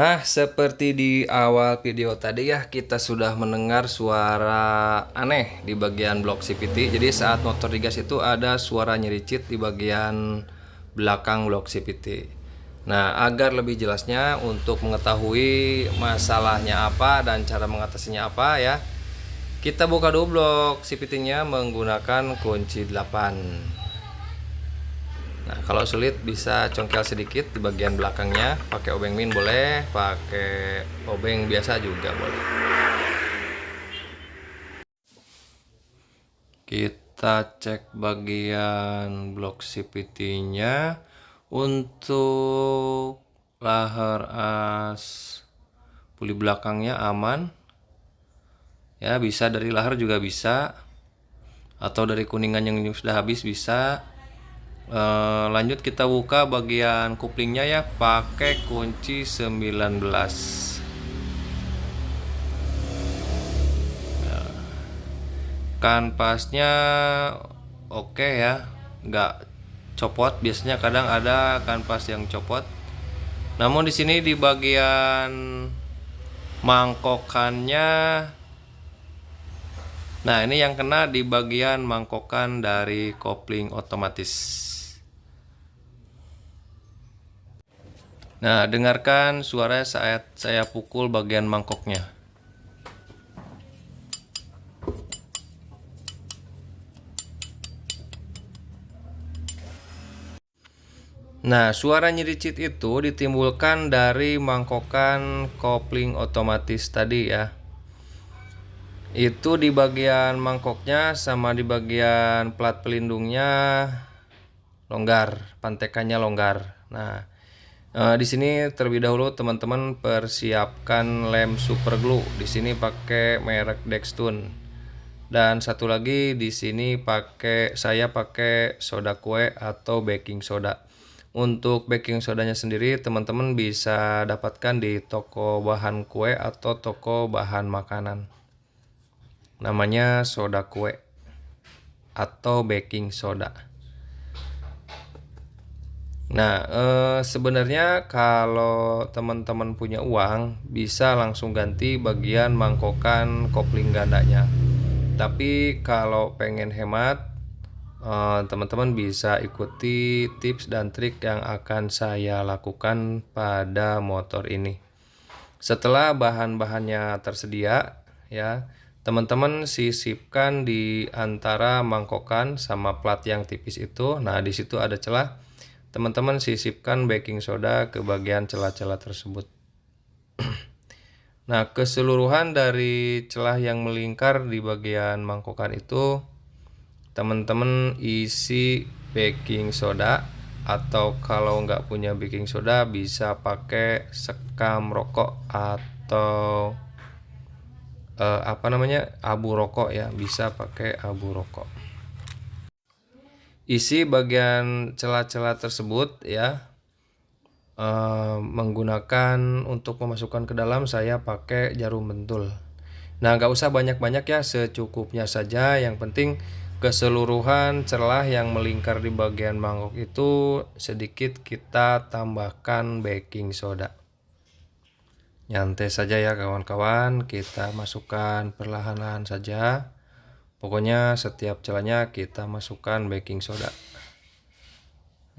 Nah, seperti di awal video tadi ya, kita sudah mendengar suara aneh di bagian blok CVT. Jadi saat motor digas itu ada suara nyericit di bagian belakang blok CVT. Nah, agar lebih jelasnya untuk mengetahui masalahnya apa dan cara mengatasinya apa ya, kita buka dulu blok CVT-nya menggunakan kunci 8. Nah, kalau sulit bisa congkel sedikit di bagian belakangnya, pakai obeng min boleh, pakai obeng biasa juga boleh. Kita cek bagian blok CVT-nya untuk lahar as puli belakangnya aman. Ya, bisa dari lahar juga bisa, atau dari kuningan yang sudah habis bisa. Lanjut kita buka bagian kuplingnya ya, pakai kunci 19. Kanvasnya oke ya, nggak copot. Biasanya kadang ada kanvas yang copot. Namun di sini di bagian mangkokannya, nah ini yang kena di bagian mangkokan dari kopling otomatis. Nah, dengarkan suara saat saya pukul bagian mangkoknya. Nah, suara nyericit itu ditimbulkan dari mangkokan kopling otomatis tadi ya. Itu di bagian mangkoknya sama di bagian plat pelindungnya longgar, pantekannya longgar. Nah, di sini terlebih dahulu teman-teman persiapkan lem super glue. Di sini pakai merek Dextun. Dan satu lagi di sini saya pakai soda kue atau baking soda. Untuk baking sodanya sendiri teman-teman bisa dapatkan di toko bahan kue atau toko bahan makanan. Namanya soda kue atau baking soda. Nah, sebenarnya kalau teman-teman punya uang bisa langsung ganti bagian mangkokan kopling gandanya. Tapi kalau pengen hemat, teman-teman bisa ikuti tips dan trik yang akan saya lakukan pada motor ini. Setelah bahan-bahannya tersedia ya, teman-teman sisipkan di antara mangkokan sama plat yang tipis itu. Nah, di situ ada celah. Teman-teman sisipkan baking soda ke bagian celah-celah tersebut. Nah, keseluruhan dari celah yang melingkar di bagian mangkokan itu teman-teman isi baking soda, atau kalau nggak punya baking soda bisa pakai sekam rokok atau abu rokok ya, bisa pakai abu rokok. Isi bagian celah-celah tersebut ya, menggunakan untuk memasukkan ke dalam saya pakai jarum bentul. Nah, nggak usah banyak-banyak ya, secukupnya saja. Yang penting keseluruhan celah yang melingkar di bagian mangkok itu sedikit kita tambahkan baking soda. Nyantai saja ya kawan-kawan, kita masukkan perlahan-lahan saja. Pokoknya setiap celahnya kita masukkan baking soda.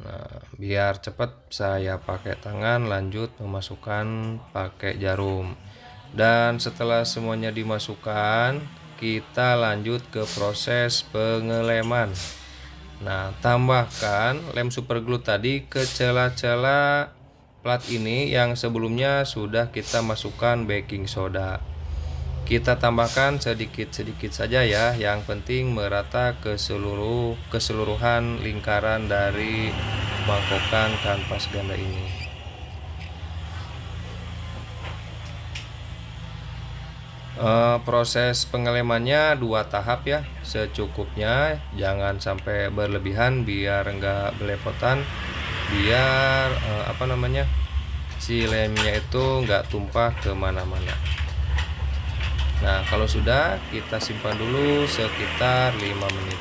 Nah, biar cepat saya pakai tangan, lanjut memasukkan pakai jarum. Dan setelah semuanya dimasukkan, kita lanjut ke proses pengeleman. Nah, tambahkan lem super glue tadi ke celah-celah plat ini yang sebelumnya sudah kita masukkan baking soda. Kita tambahkan sedikit-sedikit saja ya, yang penting merata ke keseluruhan lingkaran dari mangkokan kanvas ganda ini. Proses pengelemannya 2 tahap ya, secukupnya, jangan sampai berlebihan biar enggak belepotan, biar si lemnya itu enggak tumpah kemana-mana. Nah, kalau sudah, kita simpan dulu sekitar 5 menit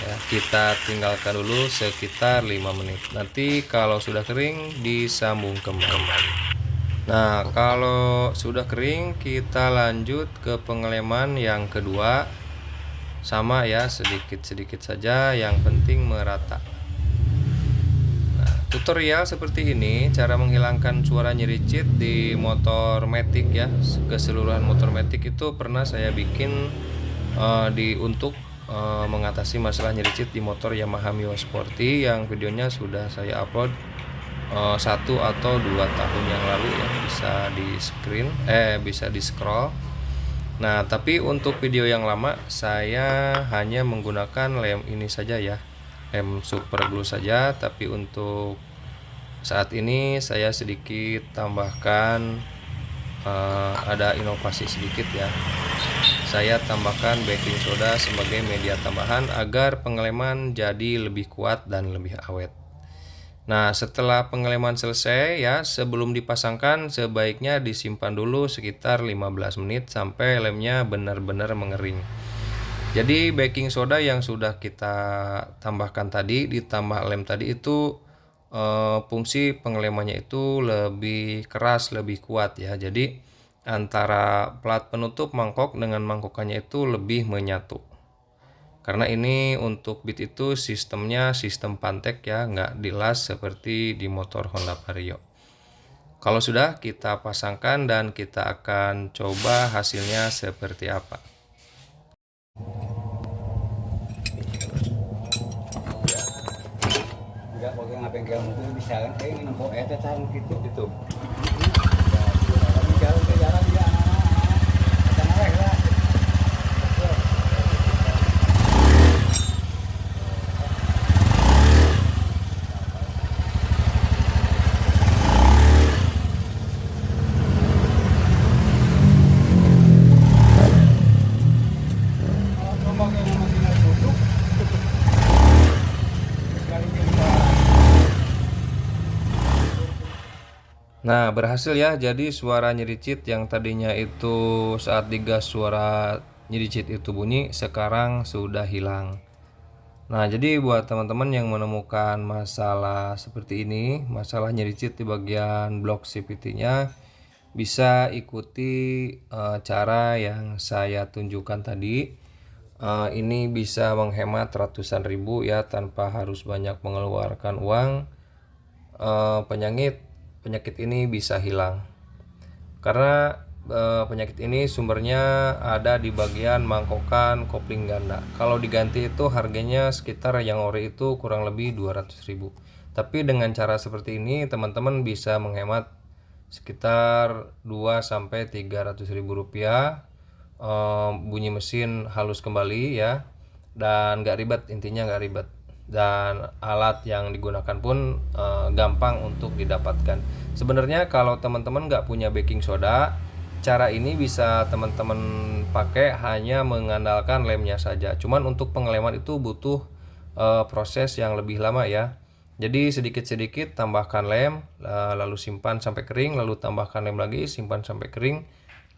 ya. Kita tinggalkan dulu sekitar 5 menit. Nanti kalau sudah kering disambung kembali. Nah, kalau sudah kering kita lanjut ke pengeleman yang kedua. Sama ya, sedikit-sedikit saja, yang penting merata. Nah, tutorial seperti ini cara menghilangkan suara nyericit di motor Matic ya. Keseluruhan motor Matic itu pernah saya bikin untuk mengatasi masalah nyericit di motor Yamaha Mio Sporty, yang videonya sudah saya upload 1 atau 2 tahun yang lalu ya, bisa di scroll. Nah, tapi untuk video yang lama saya hanya menggunakan lem ini saja ya, lem super glue saja. Tapi untuk saat ini saya sedikit tambahkan, ada inovasi sedikit ya. Saya tambahkan baking soda sebagai media tambahan agar pengeleman jadi lebih kuat dan lebih awet. Nah, setelah pengeleman selesai ya, sebelum dipasangkan sebaiknya disimpan dulu sekitar 15 menit sampai lemnya benar-benar mengering. Jadi baking soda yang sudah kita tambahkan tadi ditambah lem tadi itu, fungsi pengelemannya itu lebih keras, lebih kuat ya. Jadi antara plat penutup mangkok dengan mangkokannya itu lebih menyatu. Karena ini untuk bit itu sistemnya sistem pantek ya, nggak dilas seperti di motor Honda Vario. Kalau sudah, kita pasangkan dan kita akan coba hasilnya seperti apa. Enggak pakai ngabengkel mobil bisa kan, kayak nempok etetan gitu. Itu. Jalan ke jalan dia anak-anak lah. Nah, berhasil ya. Jadi suara nyericit yang tadinya itu saat digas suara nyericit itu bunyi, sekarang sudah hilang. Nah, jadi buat teman-teman yang menemukan masalah seperti ini, masalah nyericit di bagian blok CVT-nya, bisa ikuti cara yang saya tunjukkan tadi. Ini bisa menghemat ratusan ribu ya, tanpa harus banyak mengeluarkan uang. Penyakit ini bisa hilang karena penyakit ini sumbernya ada di bagian mangkokan kopling ganda. Kalau diganti itu harganya sekitar yang ori itu kurang lebih 200.000. Tapi dengan cara seperti ini teman-teman bisa menghemat sekitar 2-300.000 rupiah. Bunyi mesin halus kembali ya, dan nggak ribet, intinya nggak ribet. Dan alat yang digunakan pun gampang untuk didapatkan. Sebenarnya kalau teman-teman nggak punya baking soda, cara ini bisa teman-teman pakai hanya mengandalkan lemnya saja. Cuman untuk pengeleman itu butuh proses yang lebih lama ya. Jadi sedikit-sedikit tambahkan lem, lalu simpan sampai kering, lalu tambahkan lem lagi, simpan sampai kering,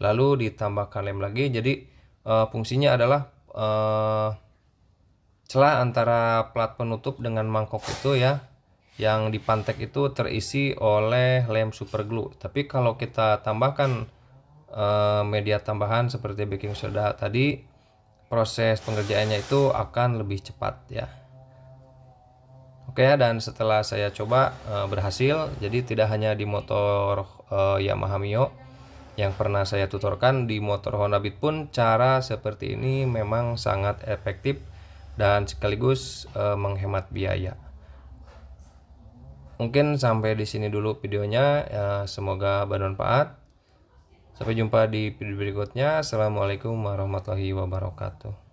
lalu ditambahkan lem lagi. Jadi fungsinya adalah celah antara plat penutup dengan mangkok itu ya, yang dipantek itu terisi oleh lem super glue. Tapi kalau kita tambahkan media tambahan seperti baking soda tadi, proses pengerjaannya itu akan lebih cepat ya. Oke ya, dan setelah saya coba berhasil. Jadi tidak hanya di motor Yamaha Mio yang pernah saya tutorkan, di motor Honda Beat pun cara seperti ini memang sangat efektif dan sekaligus menghemat biaya. Mungkin sampai di sini dulu videonya, semoga bermanfaat. Sampai jumpa di video berikutnya. Assalamualaikum warahmatullahi wabarakatuh.